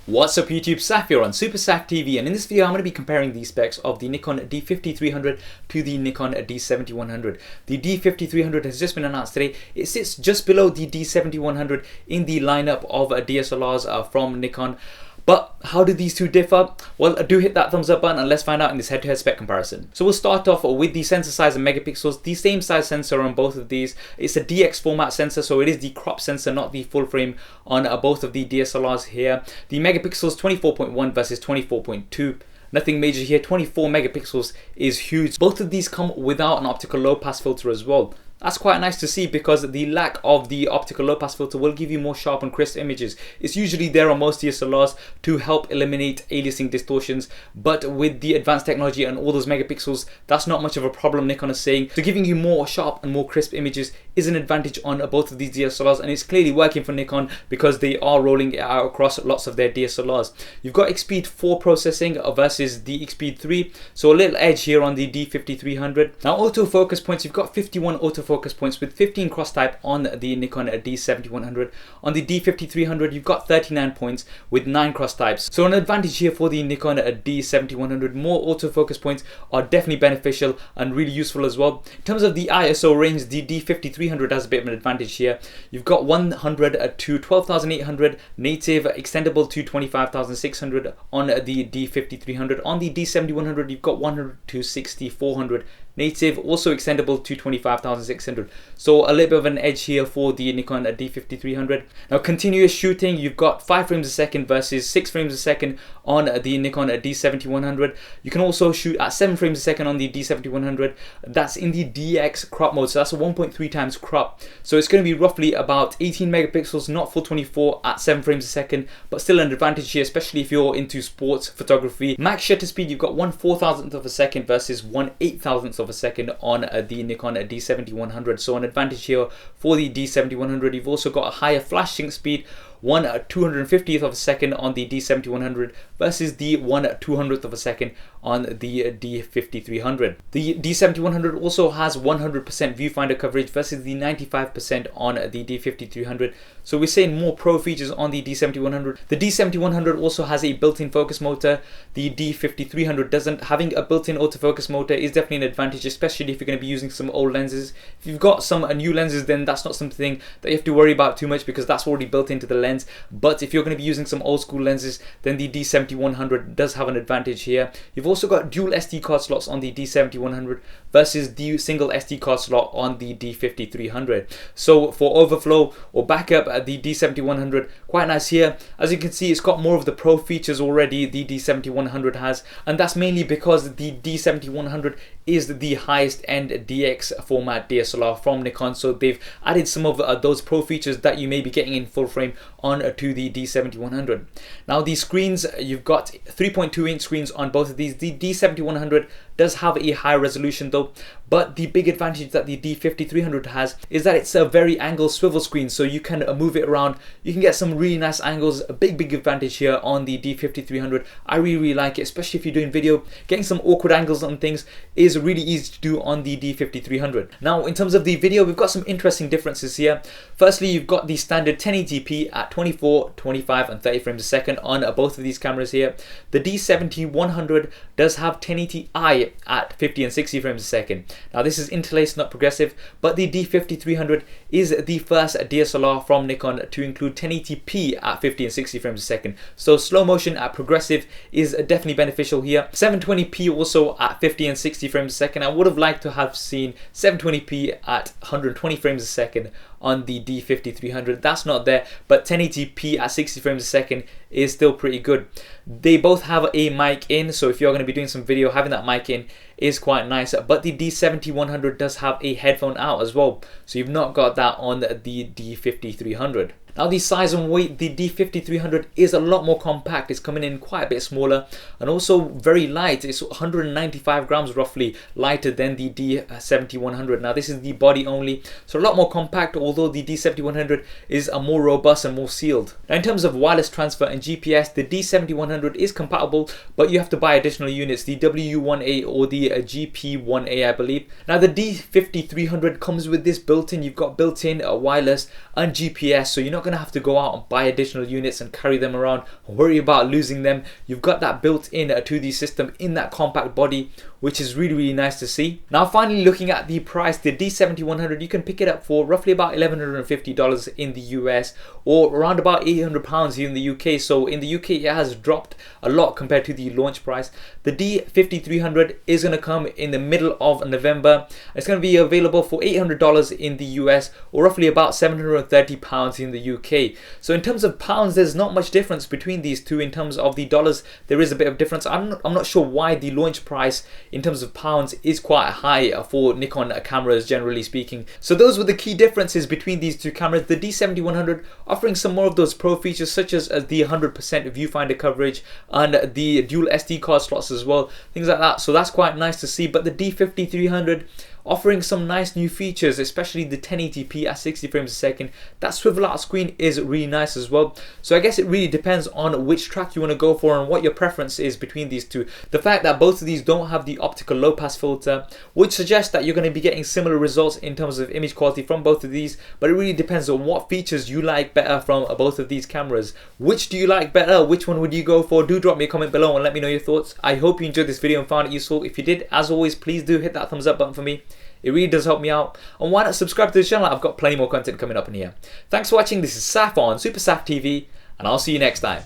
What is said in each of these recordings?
What's up YouTube, Saf here on Super Saf TV, and in this video I'm going to be comparing the specs of the Nikon D5300 to the Nikon D7100. The D5300 has just been announced today. It sits just below the D7100 in the lineup of DSLRs from Nikon. But how do these two differ? Well, do hit that thumbs up button and let's find out in this head-to-head spec comparison. So we'll start off with the sensor size and megapixels. The same size sensor on both of these. It's a DX format sensor, so it is the crop sensor, not the full frame on both of the DSLRs here. The megapixels 24.1 versus 24.2. Nothing major here. 24 megapixels is huge. Both of these come without an optical low pass filter as well. That's quite nice to see because the lack of the optical low pass filter will give you more sharp and crisp images. It's usually there on most DSLRs to help eliminate aliasing distortions, but with the advanced technology and all those megapixels, that's not much of a problem, Nikon is saying. So giving you more sharp and more crisp images is an advantage on both of these DSLRs, and it's clearly working for Nikon because they are rolling it out across lots of their DSLRs. You've got X-Speed 4 processing versus the X-Speed 3, so a little edge here on the D5300. Now autofocus points, you've got 51 autofocus points with 15 cross type on the Nikon D7100. On the D5300 you've got 39 points with 9 cross types. So an advantage here for the Nikon D7100. More autofocus points are definitely beneficial and really useful as well. In terms of the ISO range, the D5300 has a bit of an advantage here. You've got 100 to 12,800 native, extendable to 25,600 on the D5300. On the D7100 you've got 100 to 6,400 native, also extendable to 25,600. So a little bit of an edge here for the Nikon D5300. Now continuous shooting, you've got 5 frames a second versus 6 frames a second on the Nikon D7100. You can also shoot at 7 frames a second on the D7100. That's in the DX crop mode, so that's a 1.3 times crop. So it's going to be roughly about 18 megapixels, not full 24 at 7 frames a second, but still an advantage here, especially if you're into sports photography. Max shutter speed, you've got 1/4000th of a second versus 1/8000th of a second on the Nikon D7100. So an advantage here for the D7100. You've also got a higher flash sync speed, 1/250th of a second on the D7100 versus the 1/200th of a second on the D5300. The D7100 also has 100% viewfinder coverage versus the 95% on the D5300. So we're seeing more pro features on the D7100. The D7100 also has a built-in focus motor. The D5300 doesn't. Having a built-in autofocus motor is definitely an advantage, especially if you're going to be using some old lenses. If you've got some new lenses, then that's not something that you have to worry about too much because that's already built into the lens. But if you're going to be using some old school lenses, then the D7100 does have an advantage here. You've also got dual SD card slots on the D7100 versus the single SD card slot on the D5300. So for overflow or backup at the D7100, quite nice here. As you can see, it's got more of the pro features already the D7100 has, and that's mainly because the D7100 is the highest end DX format DSLR from Nikon, so they've added some of those pro features that you may be getting in full frame on to the D7100. Now the screens, you've got 3.2 inch screens on both of these. The D7100 does have a high resolution though, but the big advantage that the D5300 has is that it's a very angled swivel screen, so you can move it around. You can get some really nice angles. A big advantage here on the D5300. I really like it, especially if you're doing video. Getting some awkward angles on things is really easy to do on the D5300. Now in terms of the video, we've got some interesting differences here. Firstly, you've got the standard 1080p at 24, 25 and 30 frames a second on both of these cameras here. The D7100 does have 1080i at 50 and 60 frames a second. Now this is interlaced, not progressive, but the D5300 is the first DSLR from Nikon to include 1080p at 50 and 60 frames a second. So slow motion at progressive is definitely beneficial here. 720p also at 50 and 60 frames a second. I would have liked to have seen 720p at 120 frames a second on the D5300. That's not there, but 1080p at 60 frames a second is still pretty good. They both have a mic in, so if you're going to be doing some video, having that mic in is quite nice. But the D7100 does have a headphone out as well, so you've not got that on the D5300. Now the size and weight, the D5300 is a lot more compact. It's coming in quite a bit smaller and also very light. It's 195 grams roughly lighter than the D7100. Now this is the body only, so a lot more compact, although the D7100 is a more robust and more sealed. Now in terms of wireless transfer and GPS, the D7100 is compatible, but you have to buy additional units. The W1A or the the GP1A, I believe. Now the D5300 comes with this built-in, you've got built-in wireless and GPS, so you're not going to have to go out and buy additional units and carry them around and worry about losing them. You've got that built in to the system in that compact body, which is really nice to see. Now finally, looking at the price, the D7100, you can pick it up for roughly about $1,150 in the US, or around about £800 here in the UK. So in the UK it has dropped a lot compared to the launch price. The D5300 is going to come in the middle of November. It's going to be available for $800 in the US, or roughly about £730 in the UK. So in terms of pounds, there's not much difference between these two. In terms of the dollars, there is a bit of difference. I'm not sure why the launch price in terms of pounds is quite high for Nikon cameras, generally speaking. So those were the key differences between these two cameras. The D7100 offering some more of those pro features, such as the 100% viewfinder coverage and the dual SD card slots as well, things like that. So that's quite nice to see. But the D5300 offering some nice new features, especially the 1080p at 60 frames a second. That swivel out screen is really nice as well. So I guess it really depends on which track you want to go for and what your preference is between these two. The fact that both of these don't have the optical low pass filter would suggest that you're going to be getting similar results in terms of image quality from both of these, but it really depends on what features you like better from both of these cameras. Which do you like better? Which one would you go for? Do drop me a comment below and let me know your thoughts. I hope you enjoyed this video and found it useful. If you did, as always, please do hit that thumbs up button for me. It really does help me out. And why not subscribe to the channel? I've got plenty more content coming up in here. Thanks for watching. This is Saf on Super Saf TV, and I'll see you next time.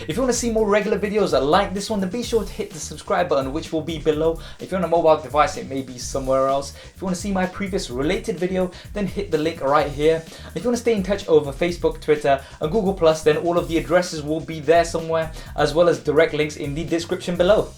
If you want to see more regular videos like this one, then be sure to hit the subscribe button, which will be below. If you're on a mobile device, it may be somewhere else. If you want to see my previous related video, then hit the link right here. If you want to stay in touch over Facebook, Twitter and Google+, then all of the addresses will be there somewhere, as well as direct links in the description below.